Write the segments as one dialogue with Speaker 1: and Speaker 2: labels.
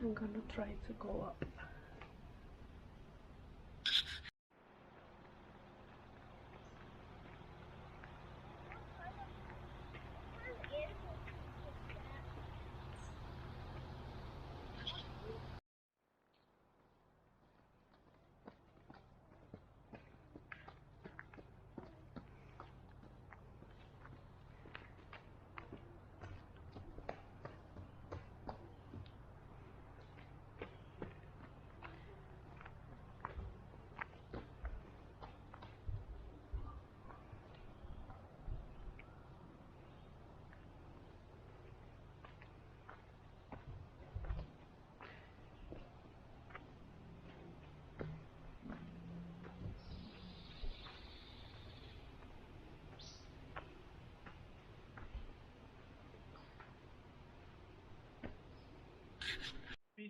Speaker 1: I'm gonna try to go up.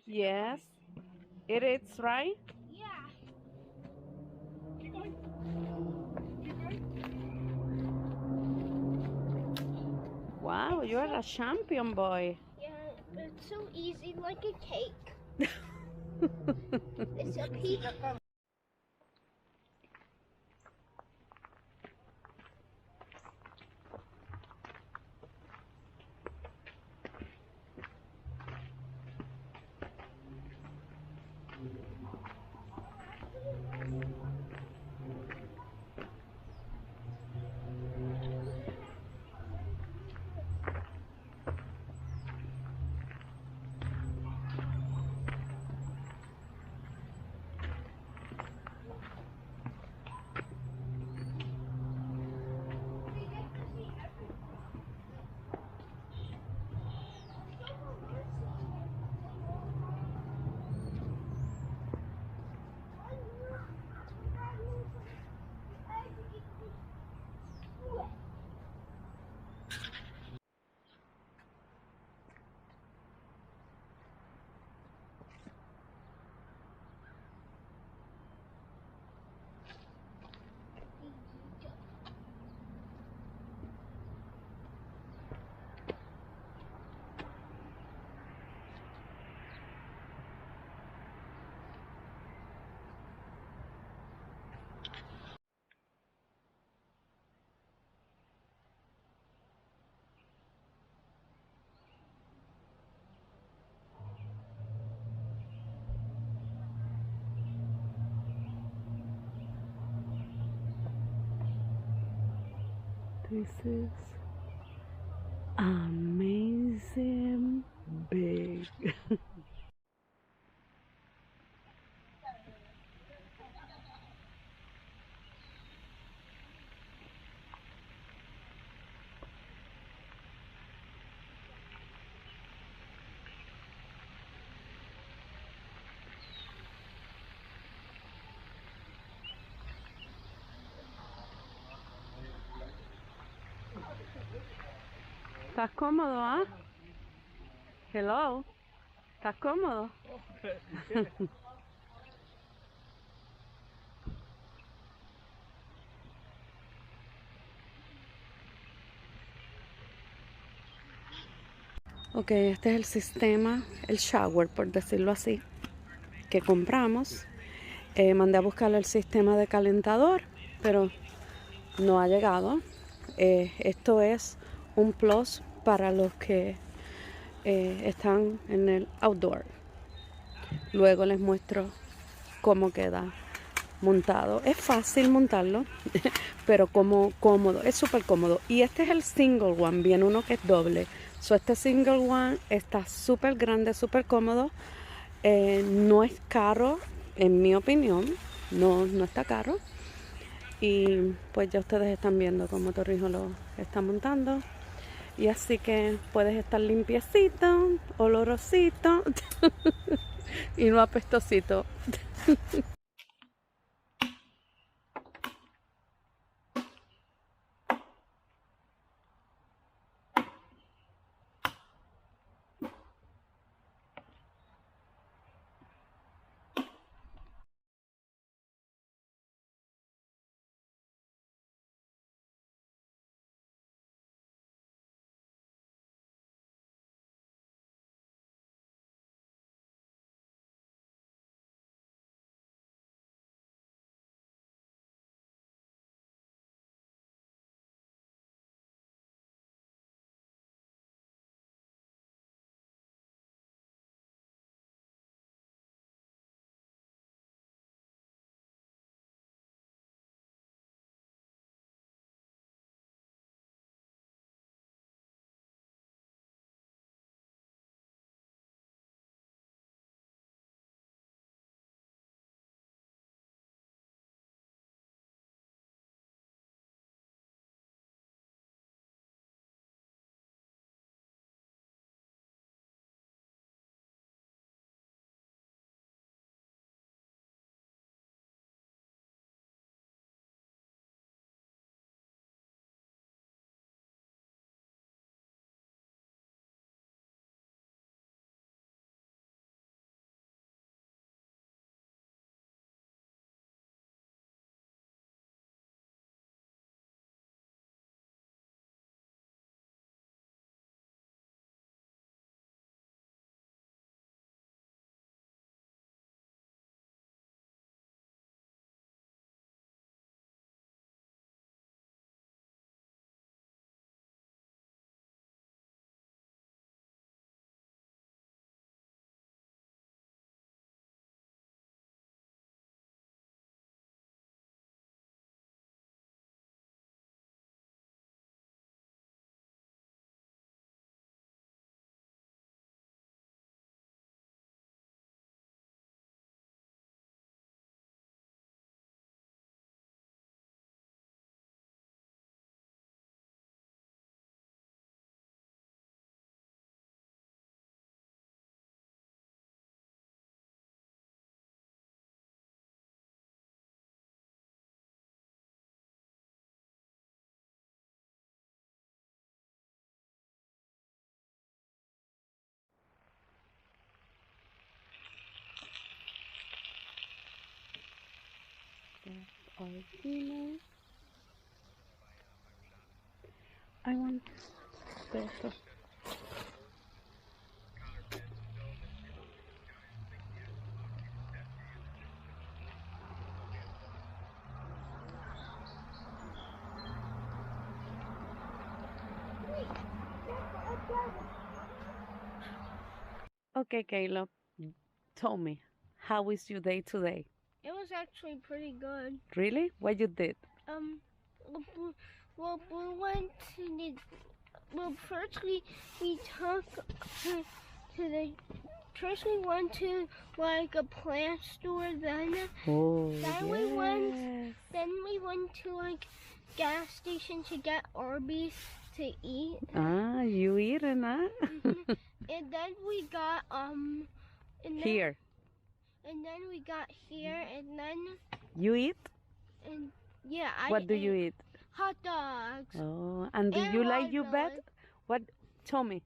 Speaker 1: Yes, it is, right?
Speaker 2: Yeah.
Speaker 1: Keep going. Keep going.
Speaker 2: Wow,
Speaker 1: you are a champion boy.
Speaker 2: Yeah, it's so easy, like a cake. It's a piece.
Speaker 1: This is amazing big. ¿Estás cómodo, ah? Hello. ¿Estás cómodo? Ok, este es el sistema, el shower, por decirlo así, que compramos. Mandé a buscar el sistema de calentador, pero no ha llegado. Esto es un plus para los que están en el outdoor. Luego les muestro cómo queda montado. Es fácil montarlo, pero como cómodo, es súper cómodo. Y este es el single one, viene uno que es doble. Este single one está súper grande, súper cómodo. No es caro, en mi opinión, no está caro. Y pues ya ustedes están viendo cómo Torrijo lo está montando. Y así que puedes estar limpiecito, olorosito y no apestosito. Our dinner. I want esto. Okay, Caleb, tell me, how is your day today?
Speaker 2: It was actually pretty good.
Speaker 1: Really? What you did?
Speaker 2: Well, we went to the. Well, first we took to the. First we went to like a plant store. Then
Speaker 1: Yes.
Speaker 2: we went. Then we went to like gas station to get Arby's to eat.
Speaker 1: Ah, you eating, huh?
Speaker 2: And then we got And then,
Speaker 1: Here.
Speaker 2: And then we got here, and then.
Speaker 1: You eat?
Speaker 2: And yeah,
Speaker 1: What do you eat?
Speaker 2: Hot dogs.
Speaker 1: Oh, and do
Speaker 2: And
Speaker 1: you like your
Speaker 2: watermelon.
Speaker 1: bed? What? Tell me.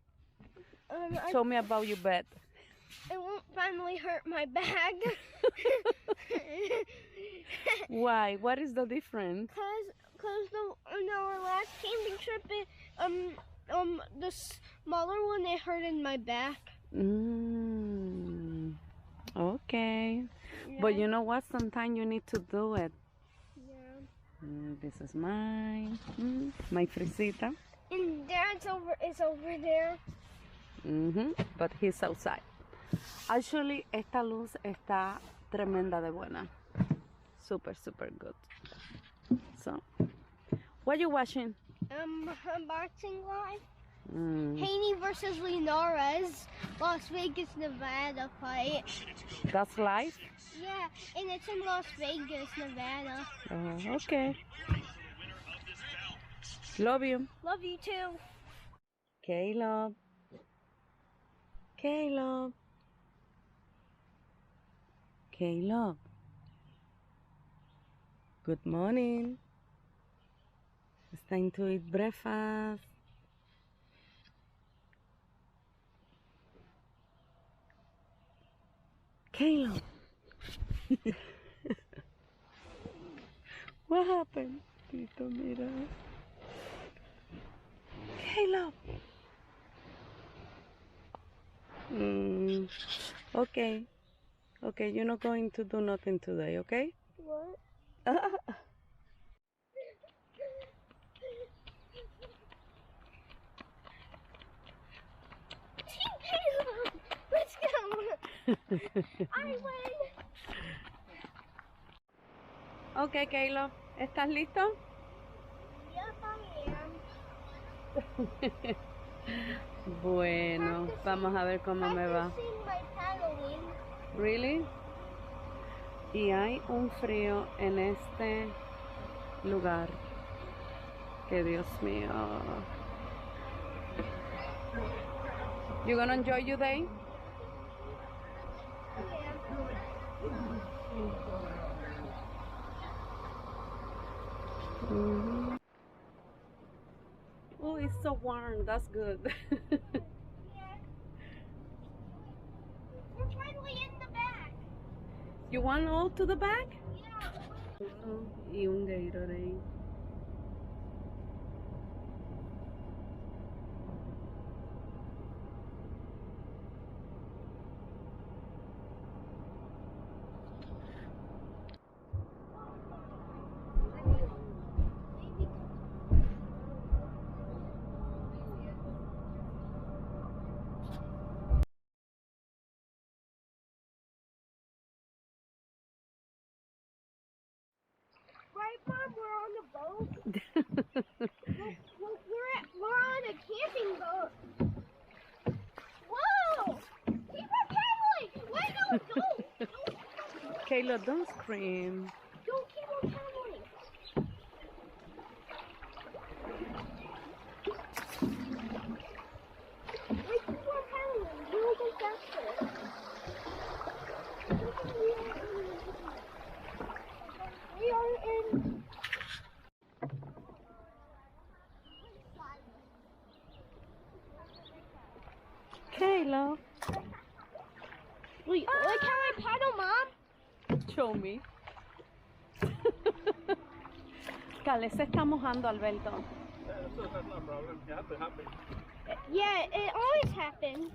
Speaker 2: I-
Speaker 1: Tell me about your bed.
Speaker 2: It won't finally hurt my back.
Speaker 1: Why? What is the difference?
Speaker 2: Cause on our last camping trip, the smaller one, it hurted my back.
Speaker 1: Okay.
Speaker 2: Yeah.
Speaker 1: But you know what? Sometimes you need to do it.
Speaker 2: Yeah.
Speaker 1: This is mine. My frisita.
Speaker 2: And Dad's is over there.
Speaker 1: But he's outside. Actually, esta luz está tremenda de buena. Super, super good. So, what you watching?
Speaker 2: Boxing live. Haney versus Linares, Las Vegas, Nevada fight.
Speaker 1: That's live?
Speaker 2: Yeah, and it's in Las Vegas, Nevada.
Speaker 1: Okay. Love you.
Speaker 2: Love you too.
Speaker 1: Caleb. Caleb. Caleb. Good morning. It's time to eat breakfast. Caleb. What happened? Tito, mira. Caleb. Okay. Okay, you're not going to do nothing today, okay?
Speaker 2: What? Let's go. I win.
Speaker 1: Okay, Caleb. ¿Estás listo?
Speaker 2: Yes, I am.
Speaker 1: Bueno, vamos a ver cómo me va.
Speaker 2: Practicing my paddling.
Speaker 1: Really? Y hay un frío en este lugar. Que Dios mío. You gonna enjoy your day? Oh, it's so warm. That's good.
Speaker 2: Yeah. We're finally in the back.
Speaker 1: You want all to the back?
Speaker 2: Yeah.
Speaker 1: Y un Gatorade.
Speaker 2: Right, Mom? We're on the boat. We're on a camping boat. Whoa! Keep on paddling! Wait, no, don't!
Speaker 1: Kayla, don't scream.
Speaker 2: Don't keep on paddling! Wait, keep on paddling. We'll go faster. We are in...
Speaker 1: Kayla,
Speaker 2: Wait, like how I paddle, Mom?
Speaker 1: show me. Calé se está mojando, Alberto.
Speaker 3: That's not a problem. It happens.
Speaker 2: Yeah, it always happens.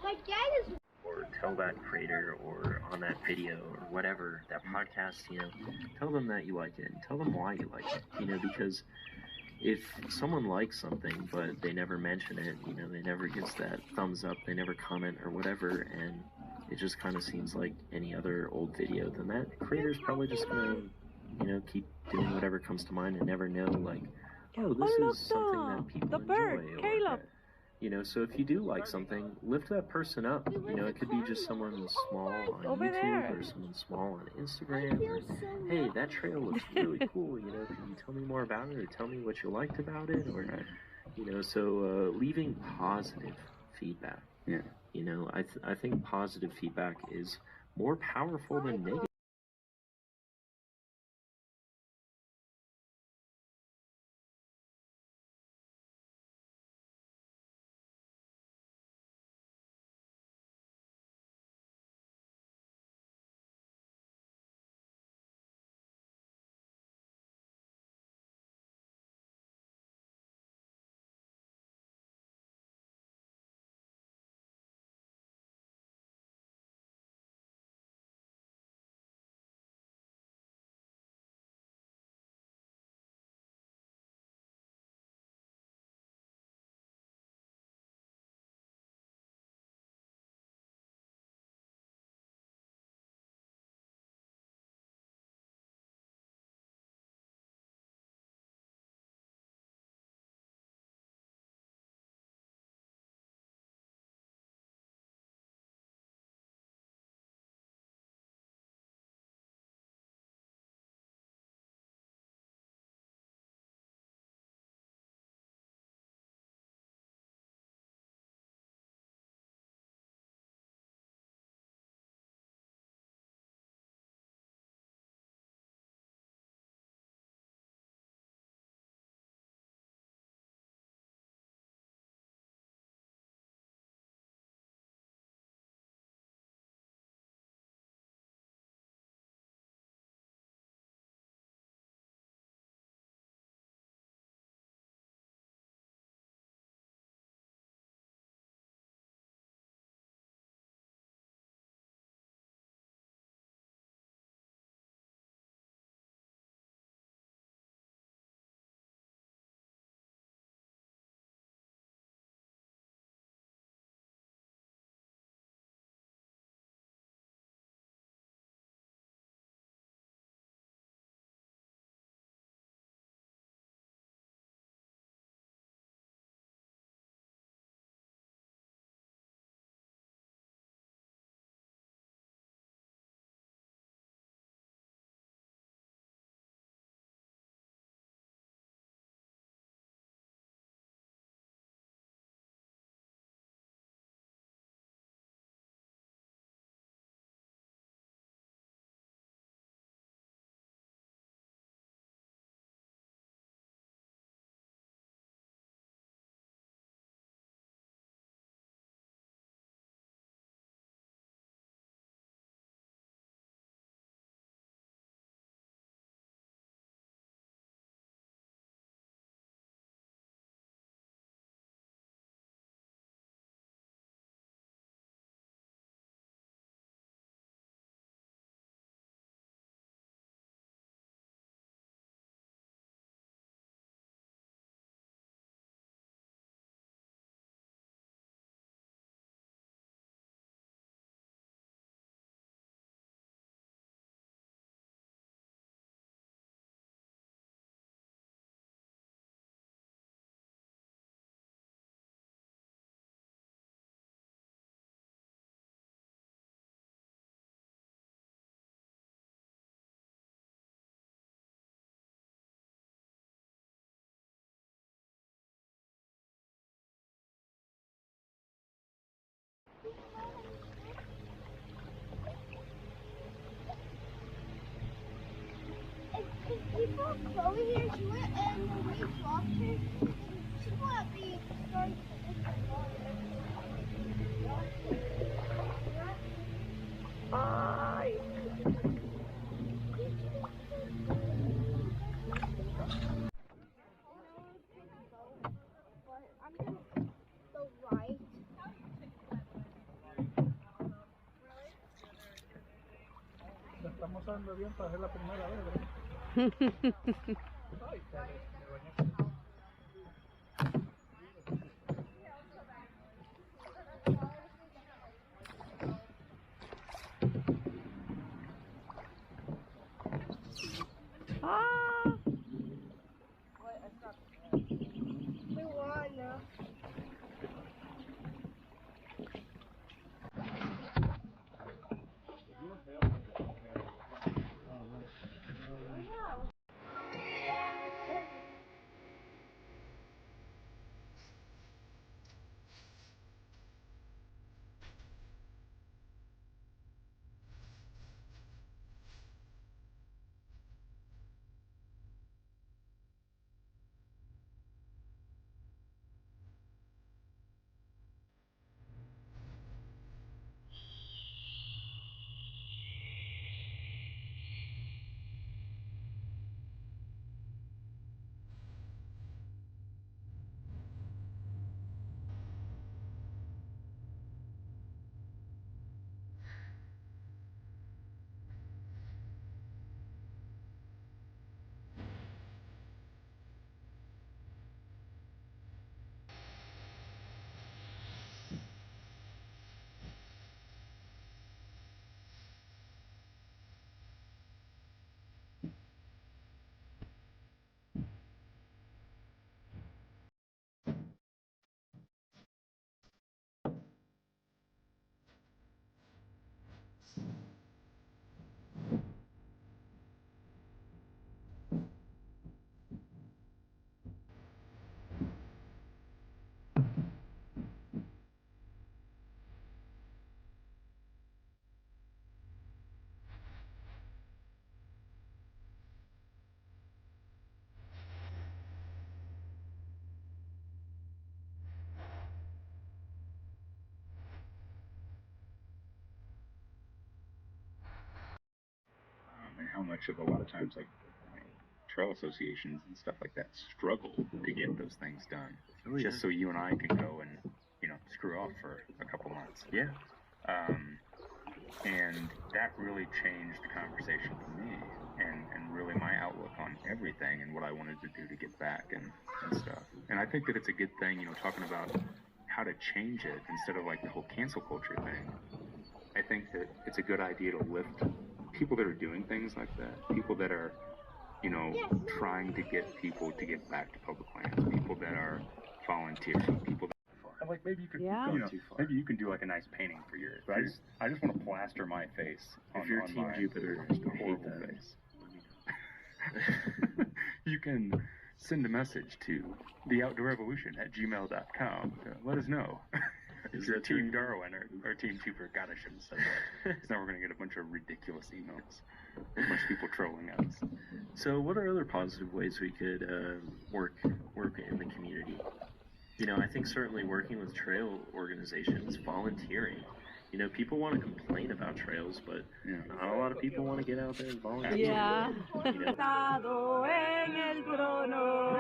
Speaker 2: My dad is.
Speaker 4: Or tell that creator or on that video or whatever, that podcast, you know, tell them that you like it and tell them why you like it, you know, because if someone likes something but they never mention it, you know, they never gives that thumbs up, they never comment or whatever, and it just kind of seems like any other old video, then that creator's probably just gonna, you know, keep doing whatever comes to mind and never know, like, oh, this is something that people
Speaker 1: the bird,
Speaker 4: enjoy, or
Speaker 1: Caleb.
Speaker 4: you know, so if you do like something, lift that person up. You know, it could be just someone small on
Speaker 1: Over
Speaker 4: YouTube
Speaker 1: there.
Speaker 4: or someone small on Instagram. Or, hey, that trail looks really cool. You know, can you tell me more about it or tell me what you liked about it? Or, you know, so leaving positive feedback.
Speaker 3: Yeah.
Speaker 4: You know, I think positive feedback is more powerful than negative.
Speaker 2: Before Chloe here, she went and we dropped her. She went up the start to the water.
Speaker 3: viento es la primera vez, ¿verdad? Ay, me bañé.
Speaker 1: Ah,
Speaker 2: We won now.
Speaker 5: And how much of a lot of times, like, trail associations and stuff like that struggle to get those things done.
Speaker 4: Oh, yeah.
Speaker 5: Just so you and I can go and, screw off for a couple months.
Speaker 4: Yeah.
Speaker 5: And that really changed the conversation for me and really my outlook on everything and what I wanted to do to get back and stuff. And I think that it's a good thing, talking about how to change it instead of like the whole cancel culture thing. I think that it's a good idea to lift people that are doing things like that, people that are, trying to get people to get back to public lands, people that are volunteering, people that are like maybe you could,
Speaker 1: Yeah.
Speaker 5: maybe you can do like a nice painting for yours, but I just want to plaster my face on,
Speaker 4: If you're
Speaker 5: on
Speaker 4: Team
Speaker 5: my
Speaker 4: Jupiter,
Speaker 5: horrible face. You can send a message to theoutdoorrevolution@gmail.com. Let us know. If you're Team Darwin or Team Jupiter. God, I shouldn't say that. Because now we're going to get a bunch of ridiculous emails. A bunch of people trolling us.
Speaker 4: So, what are other positive ways we could work in the community? I think certainly working with trail organizations, volunteering. People want to complain about trails, but not a lot of people want to get out there and volunteer.
Speaker 1: yeah. Sentado en el trono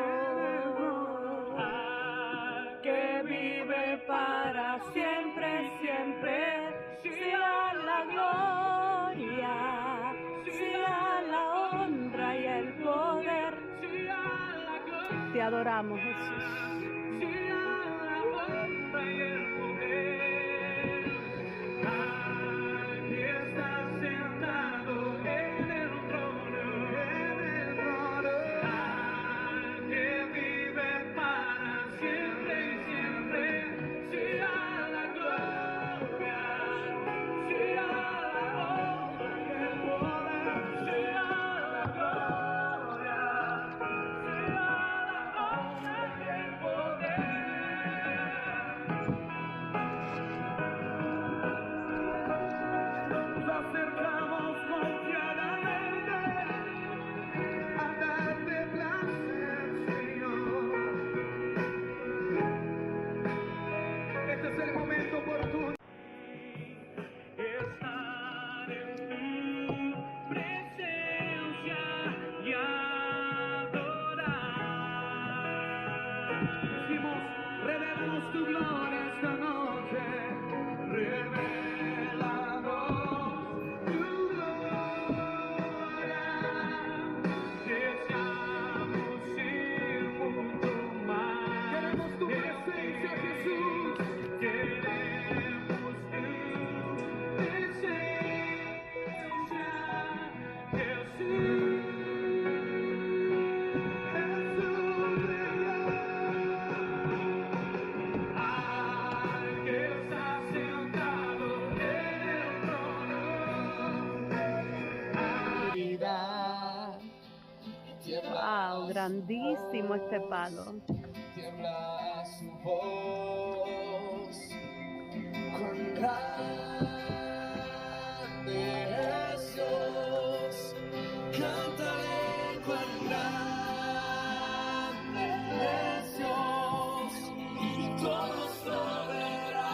Speaker 1: que vive para siempre, siempre, sea la gloria, sea la honra y el poder. Te adoramos, Jesús. grandísimo este palo.
Speaker 3: Tiembla su voz, cuán grande es Dios, cantaré cuán grande es Dios, y todos lo verán.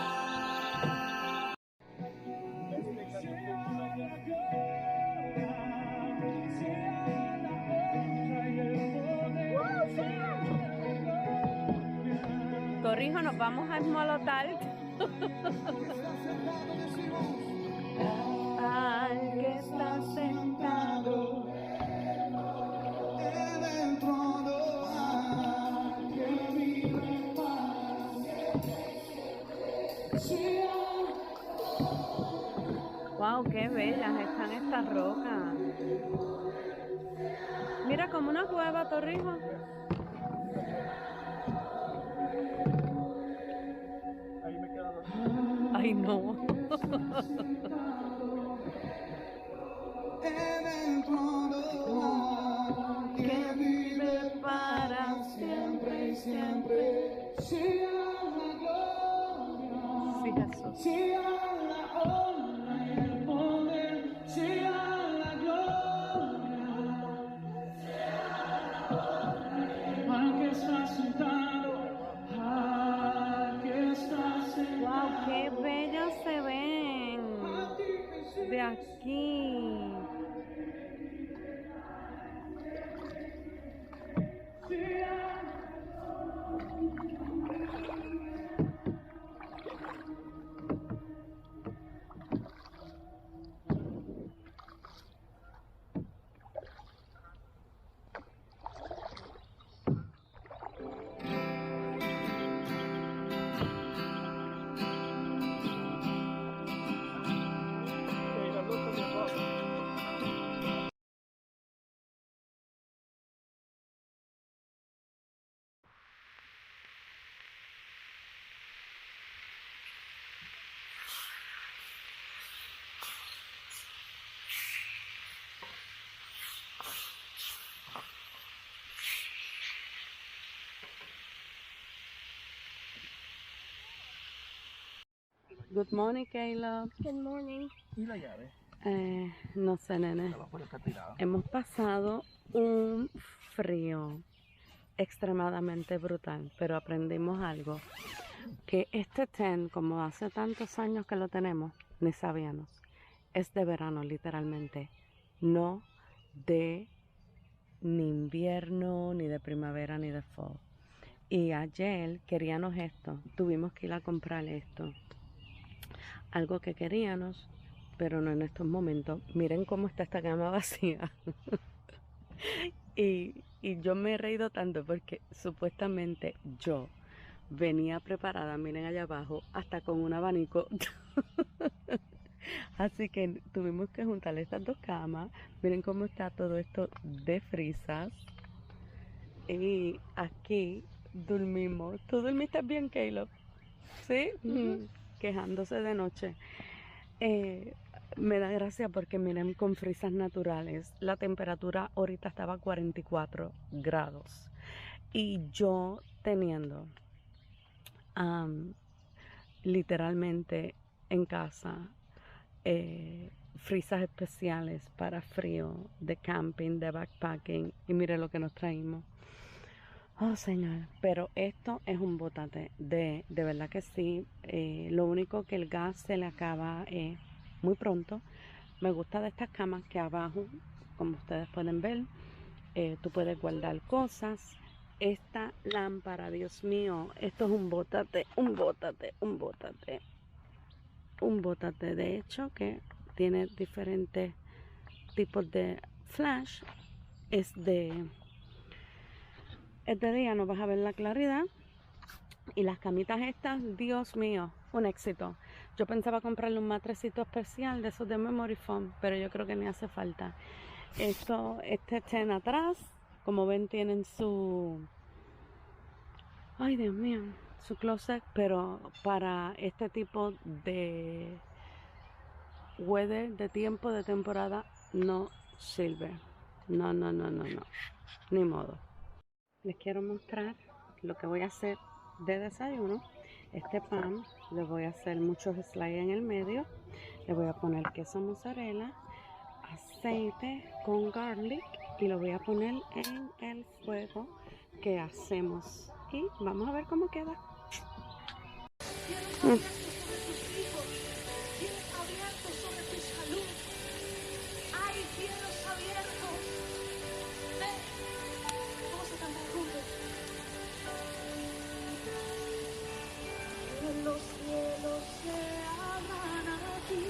Speaker 1: Corrijo, nos vamos a esmolotar. Al que está sentado
Speaker 3: En el trono, que vive en paz.
Speaker 1: Wow, qué bellas están estas rocas. Mira, como una cueva, Torrijo.
Speaker 3: Ahí me queda dormido.
Speaker 1: Ay, no.
Speaker 3: En el trono, que vive para siempre y siempre. Sea la gloria,
Speaker 1: Sí, Jesús.
Speaker 3: sea la honra y el poder, sea la gloria. Al que está sentado, al que está sentado.
Speaker 1: Wow, qué bellas se ven de aquí. Good morning, Caleb.
Speaker 2: Good morning.
Speaker 3: ¿Y la llave?
Speaker 1: No sé, nene.
Speaker 3: La puerta está tirada.
Speaker 1: Hemos pasado un frío extremadamente brutal, pero aprendimos algo. Que este tent, como hace tantos años que lo tenemos, ni sabíamos, es de verano literalmente, no de ni invierno, ni de primavera, ni de fall. Y ayer queríamos esto, tuvimos que ir a comprar esto. Algo que queríamos, pero no en estos momentos. Miren cómo está esta cama vacía. y yo me he reído tanto porque supuestamente yo venía preparada, miren allá abajo, hasta con un abanico. Así que tuvimos que juntar estas dos camas. Miren cómo está todo esto de frisas. Y aquí dormimos. ¿Tú dormiste bien, Caleb? ¿Sí? Quejándose de noche. Me da gracia porque miren, con frisas naturales, la temperatura ahorita estaba a 44 grados. Y yo teniendo literalmente en casa frisas especiales para frío, de camping, de backpacking. Y mire lo que nos traímos. Oh, señor, pero esto es un botate, de verdad que sí. Lo único que el gas se le acaba muy pronto. Me gusta de estas camas que abajo, como ustedes pueden ver, tú puedes guardar cosas. Esta lámpara, Dios mío, esto es un botate, un botate, un botate. Un botate, de hecho, que tiene diferentes tipos de flash. Es de día, no vas a ver la claridad. Y las camitas estas, Dios mío, un éxito. Yo pensaba comprarle un matrecito especial de esos de memory foam, pero yo creo que ni hace falta. Este tent atrás, como ven, tienen su, ay Dios mío, su closet, pero para este tipo de weather, de tiempo, de temporada, no sirve. No, ni modo. les quiero mostrar lo que voy a hacer de desayuno. Este pan le voy a hacer muchos slices en el medio, le voy a poner queso mozzarella, aceite con garlic y lo voy a poner en el fuego que hacemos y vamos a ver cómo queda.
Speaker 3: Los cielos se abran aquí,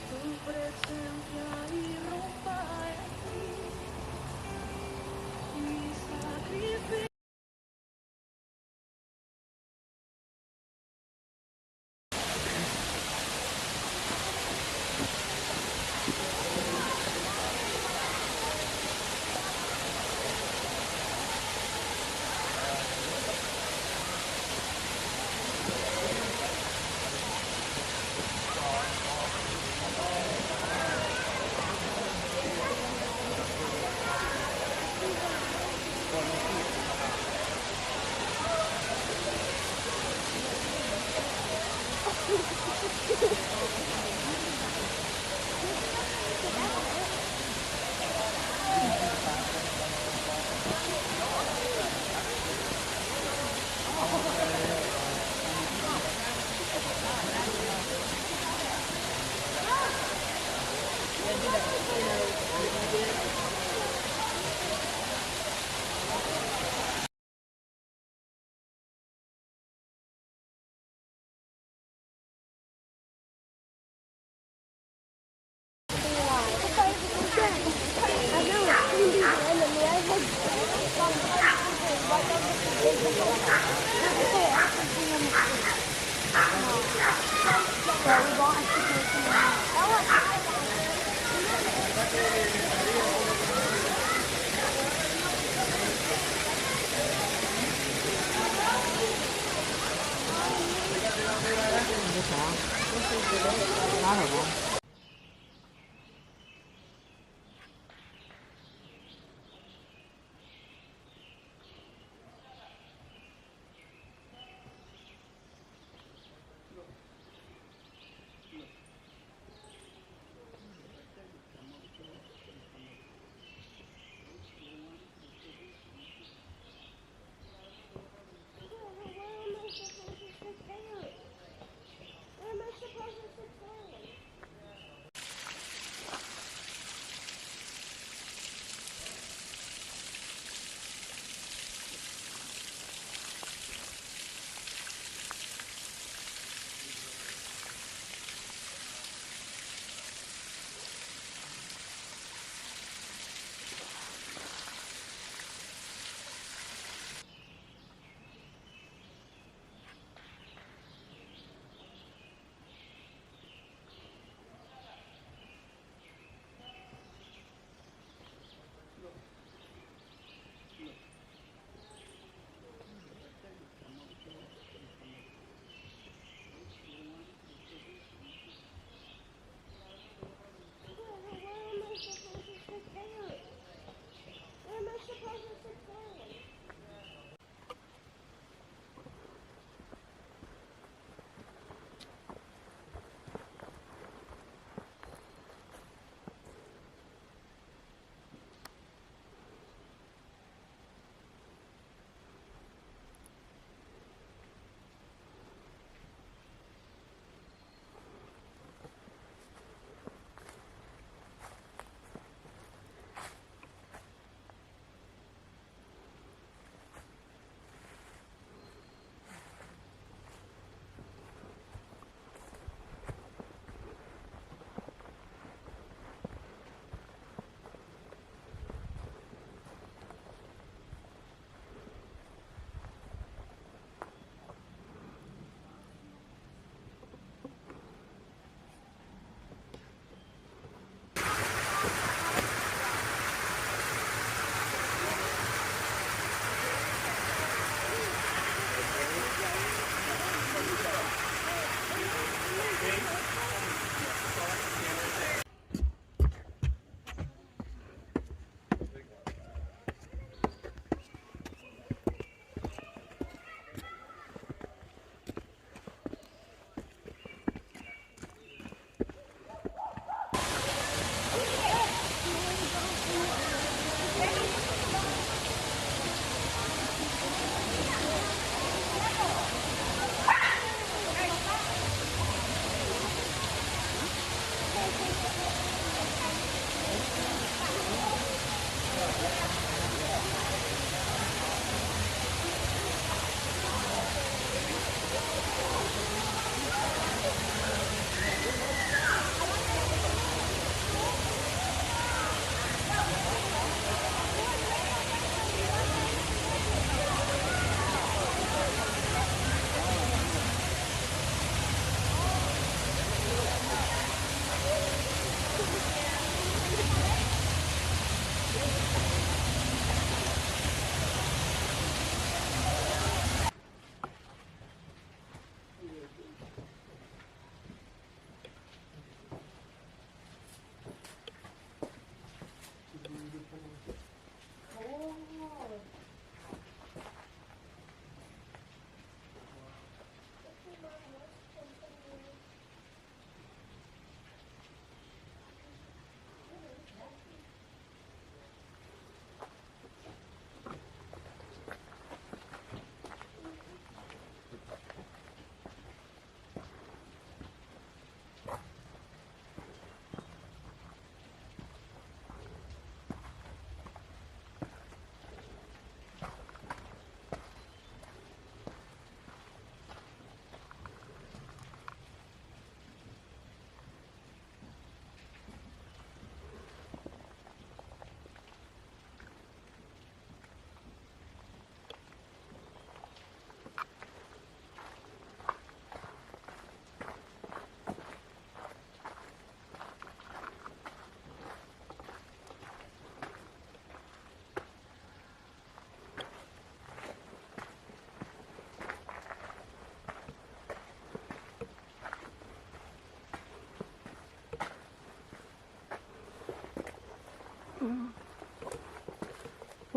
Speaker 3: tu presencia irrumpa en mí, mi sacrificio.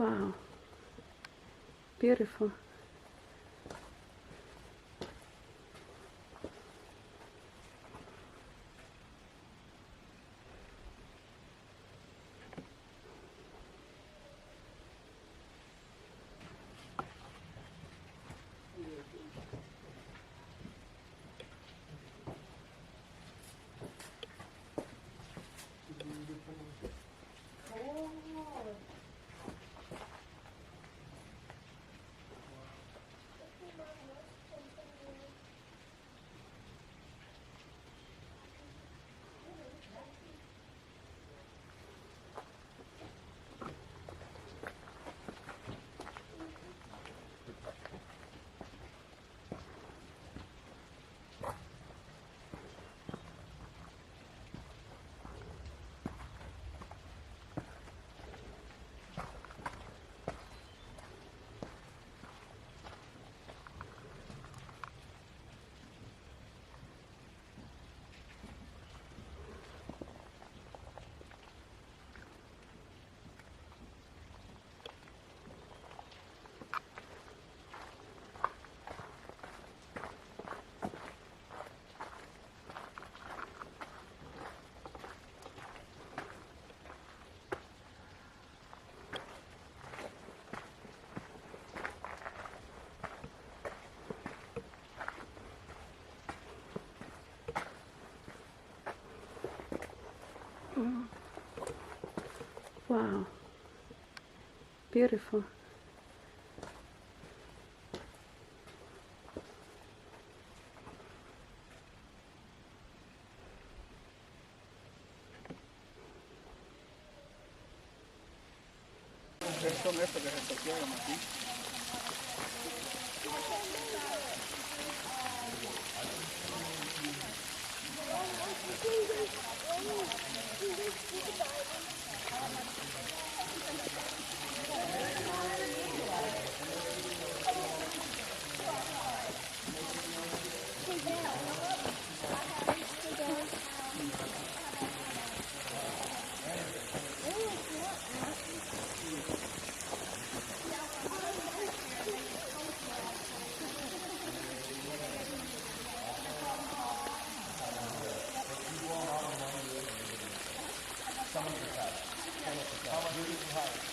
Speaker 1: Wow. Beautiful. Wow. Beautiful.
Speaker 6: Son estos que se torcieron aquí. How much is it?